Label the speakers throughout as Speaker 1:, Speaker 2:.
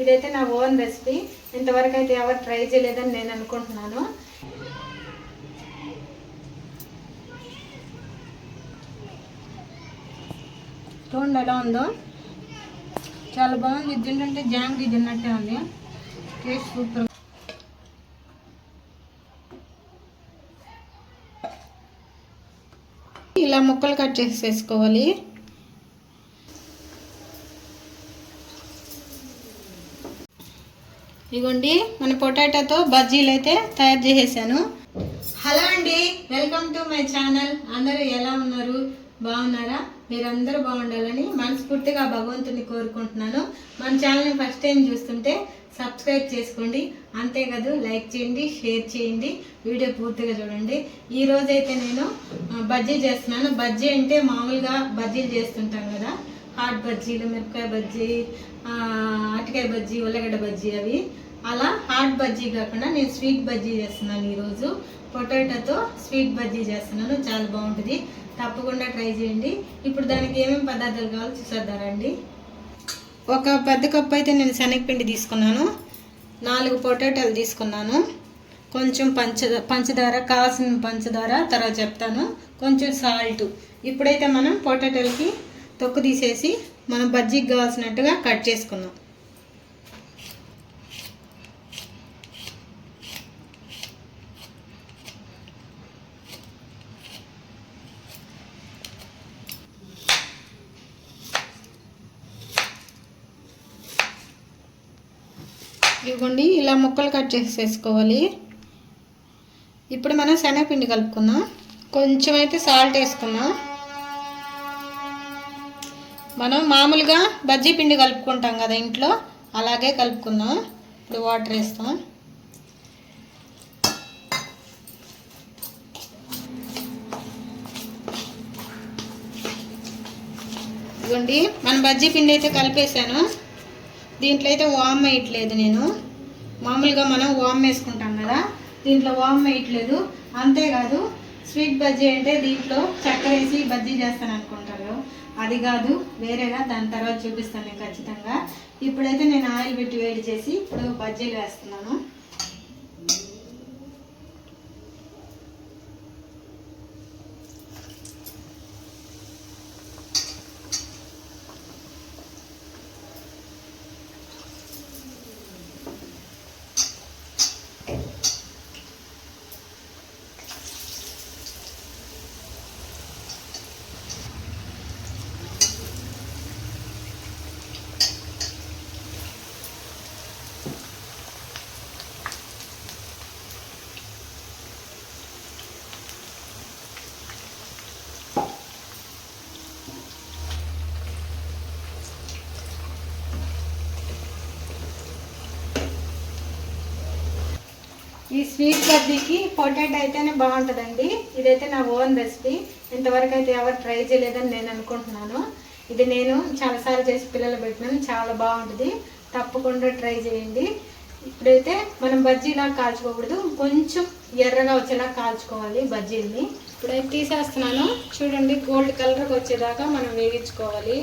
Speaker 1: ఇదైతే నా own recipe. ఇంతవరకు అయితే ఎవరు ట్రై చేయలేదని నేను అనుకుంటున్నాను. చూడండి ఎలా ఉందో, చాలా బాగుంది. ఇది తింటుంటే జాంగ్రీ తిన్నట్టే ఉంది. Taste super. ఇలా ముక్కలు కట్ చేసేసుకోవాలి. ఇదిగోండి మన పొటాటోతో బజ్జీలు అయితే తయారు చేసేసాను. హలో అండి, వెల్కమ్ టు మై ఛానల్. అందరూ ఎలా ఉన్నారు? బాగున్నారా? మీరందరూ బాగుండాలని మనస్ఫూర్తిగా భగవంతుని కోరుకుంటున్నాను. మన ఛానల్ని ఫస్ట్ టైం చూస్తుంటే సబ్స్క్రైబ్ చేసుకోండి. అంతేకాదు లైక్ చేయండి, షేర్ చేయండి, వీడియో పూర్తిగా చూడండి. ఈరోజైతే నేను బజ్జీ చేస్తున్నాను. బజ్జీ అంటే మామూలుగా బజ్జీలు చేస్తుంటాం కదా, హాట్ బజ్జీలు, మిరపకాయ బజ్జీ, అరటికాయ బజ్జీ, ఉల్లగడ్డ బజ్జీ, అవి అలా హాట్ బజ్జీ కాకుండా నేను స్వీట్ బజ్జీ చేస్తున్నాను. ఈరోజు పొటాటోతో స్వీట్ బజ్జీ చేస్తున్నాను. చాలా బాగుంటుంది, తప్పకుండా ట్రై చేయండి. ఇప్పుడు దానికి ఏమేమి పదార్థాలు కావాలో చూసేద్దారండి. ఒక పెద్ద కప్పు అయితే నేను శనగపిండి తీసుకున్నాను. 4 పొటాటోలు తీసుకున్నాను. కొంచెం పంచదార, కావాల్సిన పంచదార తర్వాత చెప్తాను. కొంచెం సాల్ట్. ఇప్పుడైతే మనం పొటాటోలకి తొక్కు తీసేసి మనం బజ్జీకి కావాల్సినట్టుగా కట్ చేసుకుందాం. ఇవ్వండి, ఇలా ముక్కలు కట్ చేసేసుకోవాలి. ఇప్పుడు మనం శనగపిండి కలుపుకుందాం. కొంచెం అయితే సాల్ట్ వేసుకుందాం. మనం మామూలుగా బజ్జీ పిండి కలుపుకుంటాం కదా ఇంట్లో, అలాగే కలుపుకుందాం. ఇప్పుడు వాటర్ వేస్తాం. ఇదిగోండి, మన బజ్జీ పిండి అయితే కలిపేసాను. దీంట్లో అయితే వామ్ వేయట్లేదు నేను. మామూలుగా మనం వామ్ వేసుకుంటాం కదా, దీంట్లో వామ్ వేయట్లేదు. అంతేకాదు స్వీట్ బజ్జీ అంటే దీంట్లో చక్కెర వేసి బజ్జీ చేస్తాను అనుకుంటారు, అది కాదు, వేరేగా. దాని తర్వాత చూపిస్తాను నేను ఖచ్చితంగా. ఇప్పుడైతే నేను ఆయిల్ పెట్టి వేడి చేసి ఇప్పుడు బజ్జీలు వేస్తున్నాను. ఈ స్వీట్ బజ్జీకి పొటాటో అయితేనే బాగుంటుందండి. ఇదైతే నా ఓన్ రెసిపీ. ఇంతవరకు అయితే ఎవరు ట్రై చేయలేదని నేను అనుకుంటున్నాను. ఇది నేను చాలాసార్లు చేసి పిల్లలు పెట్టినాను. చాలా బాగుంటుంది, తప్పకుండా ట్రై చేయండి. ఇప్పుడైతే మనం బజ్జీలా కాల్చుకోకూడదు, కొంచెం ఎర్రగా వచ్చేలా కాల్చుకోవాలి బజ్జీల్ని. ఇప్పుడైతే తీసేస్తున్నాను. చూడండి, గోల్డ్ కలర్కి వచ్చేదాకా మనం వేగించుకోవాలి.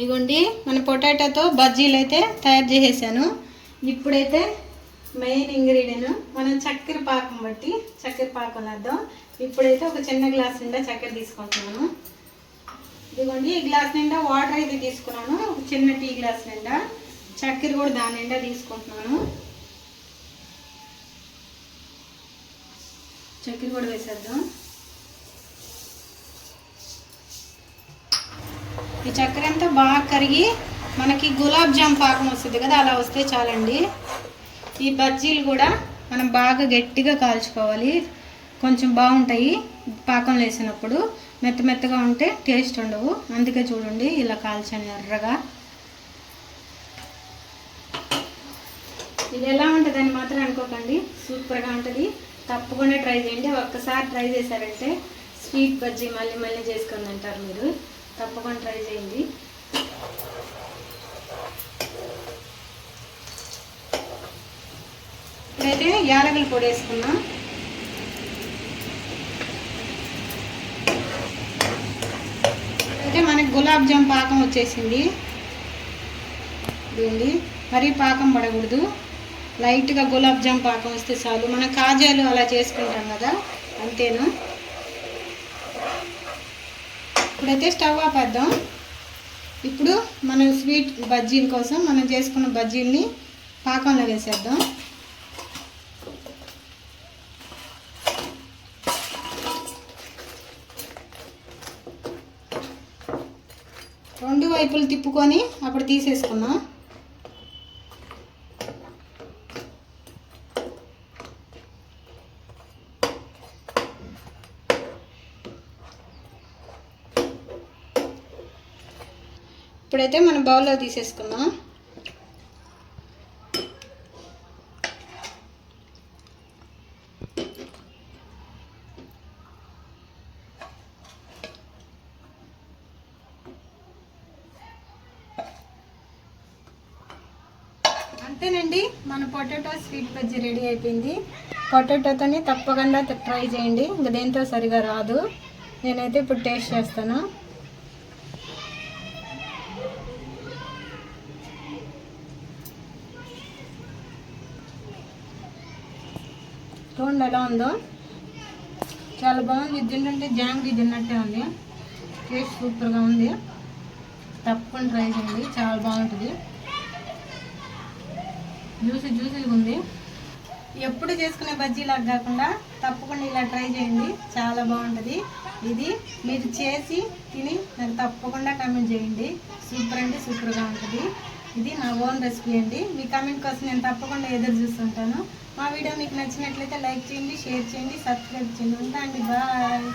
Speaker 1: ఇదిగోండి, మన పొటాటోతో బజ్జీలు అయితే తయారు చేసేసాను. ఇప్పుడైతే మెయిన్ ఇంగ్రీడియంట్ మనం చక్కెర పాకం బట్టి చక్కెర పాకం వేద్దాం. ఇప్పుడైతే ఒక చిన్న గ్లాస్ నిండా చక్కెర తీసుకుంటున్నాను. ఇదిగోండి, ఈ గ్లాస్ నిండా వాటర్ అయితే తీసుకున్నాను. ఒక చిన్న టీ గ్లాస్ నిండా చక్కెర కూడా దాని నిండా తీసుకుంటున్నాను. చక్కెర కూడా వేసేద్దాం. ఈ చక్కెర అంతా బాగా కరిగి మనకి గులాబ్ జామ్ పాకం వస్తుంది కదా, అలా వస్తే చాలండి. ఈ బజ్జీలు కూడా మనం బాగా గట్టిగా కాల్చుకోవాలి, కొంచెం బాగుంటాయి. పాకం వేసినప్పుడు మెత్తగా ఉంటే టేస్ట్ ఉండవు. అందుకే చూడండి ఇలా కాల్చాను ఎర్రగా. ఇది ఎలా ఉంటుందని మాత్రం అనుకోకండి, సూపర్గా ఉంటుంది. తప్పకుండా ట్రై చేయండి. ఒక్కసారి ట్రై చేశారంటే స్వీట్ బజ్జీ మళ్ళీ మళ్ళీ చేసుకొని తింటారు మీరు. తప్పకుండా ట్రై చేయండి. ఇప్పుడైతే యాలకుల పొడి వేసుకున్నాం. అయితే మనకి గులాబ్ జామ్ పాకం వచ్చేసింది. ఇదండి, మరీ పాకం పడకూడదు, లైట్గా గులాబ్ జామ్ పాకం వస్తే చాలు. మనం కాజాలు అలా చేసుకుంటాం కదా, అంతేను. ఇప్పుడైతే స్టవ్ ఆపేద్దాం. ఇప్పుడు మనం స్వీట్ బజ్జీల కోసం మనం చేసుకున్న బజ్జీల్ని పాకంలో వేసేద్దాం. రెండు వైపులు తిప్పుకొని అప్పుడు తీసేసుకున్నాం. ఇప్పుడైతే మనం బౌల్లో తీసేసుకున్నాం. అంతేనండి, మన పొటాటో స్వీట్ బజ్జీ రెడీ అయిపోయింది. పొటాటోతోని తప్పకుండా ట్రై చేయండి, ఇంకా దేంతో సరిగా రాదు. నేనైతే ఇప్పుడు టేస్ట్ చేస్తాను. చూడండి ఎలా ఉందో, చాలా బాగుంది. ఇది తింటుంటే జాంగ్రీ తిన్నట్టే ఉంది. టేస్ట్ సూపర్గా ఉంది. తప్పకుండా ట్రై చేయండి, చాలా బాగుంటుంది. జ్యూసీగా ఉంది. ఎప్పుడు చేసుకునే బజ్జీలాగా కాకుండా తప్పకుండా ఇలా ట్రై చేయండి, చాలా బాగుంటుంది. ఇది మీరు చేసి తిని నాకు తప్పకుండా కామెంట్ చేయండి. సూపర్ అంటే సూపర్గా ఉంటుంది. ఇది నా ఓన్ రెసిపీ అండి. మీ కామెంట్ కోసం నేను తప్పకుండా ఎదురు చూస్తుంటాను. మా వీడియో మీకు నచ్చినట్లయితే లైక్ చేయండి, షేర్ చేయండి, సబ్స్క్రైబ్ చేయండి. ఉంటా అండి, బాయ్.